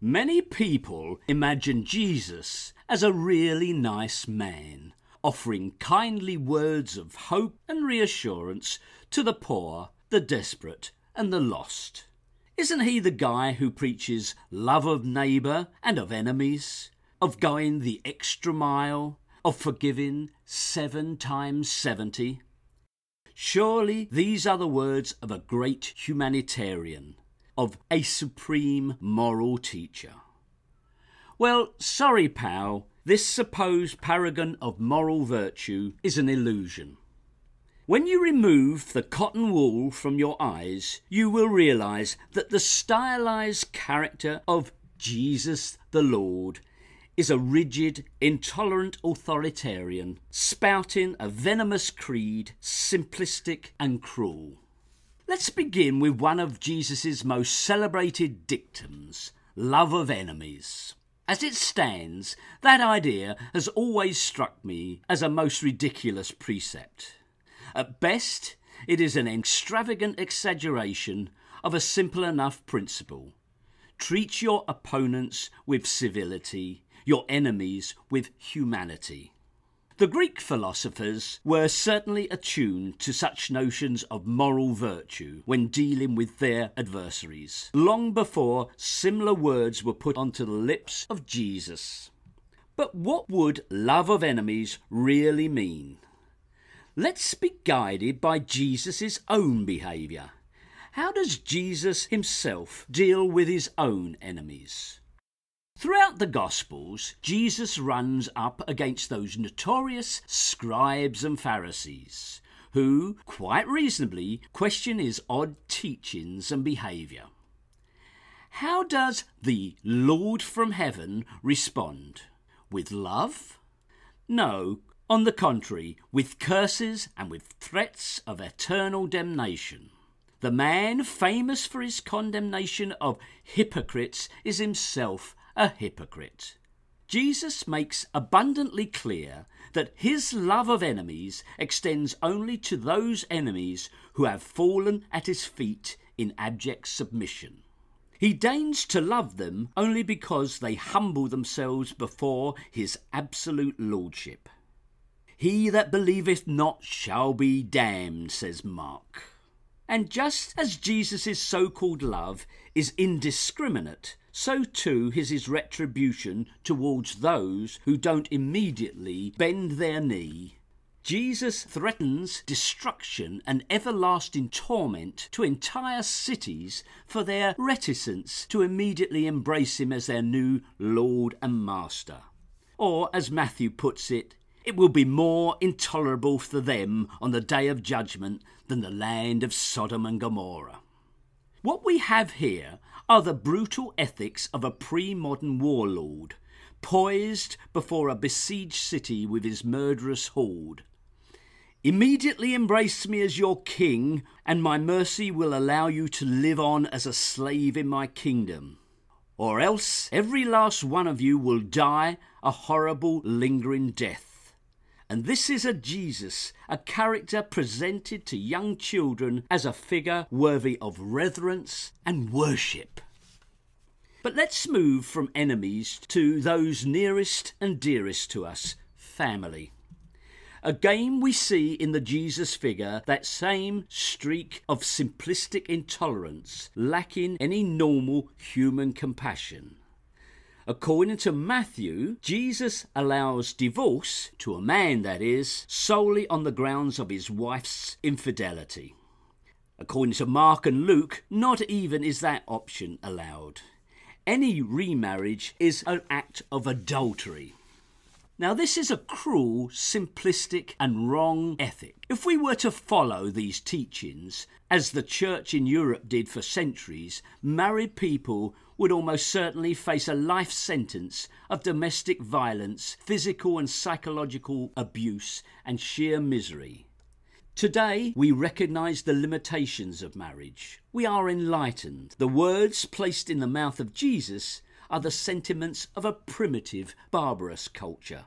Many people imagine Jesus as a really nice man, offering kindly words of hope and reassurance to the poor, the desperate, and the lost. Isn't he the guy who preaches love of neighbour and of enemies, of going the extra mile, of forgiving 7 times 70? Surely these are the words of a great humanitarian, of a supreme moral teacher. Well, sorry, pal, this supposed paragon of moral virtue is an illusion. When you remove the cotton wool from your eyes, you will realise that the stylized character of Jesus the Lord is a rigid, intolerant authoritarian, spouting a venomous creed, simplistic and cruel. Let's begin with one of Jesus' most celebrated dictums, love of enemies. As it stands, that idea has always struck me as a most ridiculous precept. At best, it is an extravagant exaggeration of a simple enough principle. Treat your opponents with civility, your enemies with humanity. The Greek philosophers were certainly attuned to such notions of moral virtue when dealing with their adversaries, long before similar words were put onto the lips of Jesus. But what would love of enemies really mean? Let's be guided by Jesus' own behaviour. How does Jesus himself deal with his own enemies? Throughout the Gospels, Jesus runs up against those notorious scribes and Pharisees, who, quite reasonably, question his odd teachings and behaviour. How does the Lord from heaven respond? With love? No, on the contrary, with curses and with threats of eternal damnation. The man famous for his condemnation of hypocrites is himself a hypocrite. Jesus makes abundantly clear that his love of enemies extends only to those enemies who have fallen at his feet in abject submission. He deigns to love them only because they humble themselves before his absolute lordship. He that believeth not shall be damned, says Mark. And just as Jesus' so-called love is indiscriminate, so too is his retribution towards those who don't immediately bend their knee. Jesus threatens destruction and everlasting torment to entire cities for their reticence to immediately embrace him as their new Lord and Master. Or, as Matthew puts it, it will be more intolerable for them on the day of judgment than the land of Sodom and Gomorrah. What we have here are the brutal ethics of a pre-modern warlord, poised before a besieged city with his murderous horde. Immediately embrace me as your king, and my mercy will allow you to live on as a slave in my kingdom. Or else every last one of you will die a horrible, lingering death. And this is a Jesus, a character presented to young children as a figure worthy of reverence and worship. But let's move from enemies to those nearest and dearest to us, family. Again, we see in the Jesus figure that same streak of simplistic intolerance, lacking any normal human compassion. According to Matthew, Jesus allows divorce, to a man that is, solely on the grounds of his wife's infidelity. According to Mark and Luke, not even is that option allowed. Any remarriage is an act of adultery. Now, this is a cruel, simplistic and wrong ethic. If we were to follow these teachings, as the church in Europe did for centuries, married people would almost certainly face a life sentence of domestic violence, physical and psychological abuse, and sheer misery. Today, we recognise the limitations of marriage. We are enlightened. The words placed in the mouth of Jesus are the sentiments of a primitive, barbarous culture.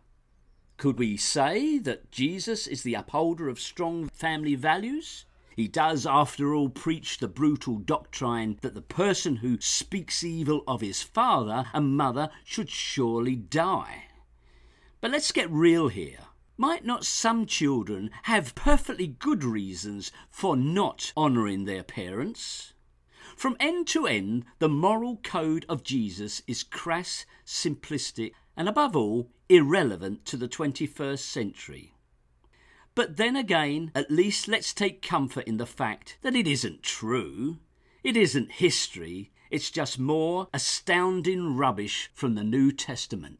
Could we say that Jesus is the upholder of strong family values? He does, after all, preach the brutal doctrine that the person who speaks evil of his father and mother should surely die. But let's get real here. Might not some children have perfectly good reasons for not honouring their parents? From end to end, the moral code of Jesus is crass, simplistic, and above all, irrelevant to the 21st century. But then again, at least let's take comfort in the fact that it isn't true. It isn't history. It's just more astounding rubbish from the New Testament.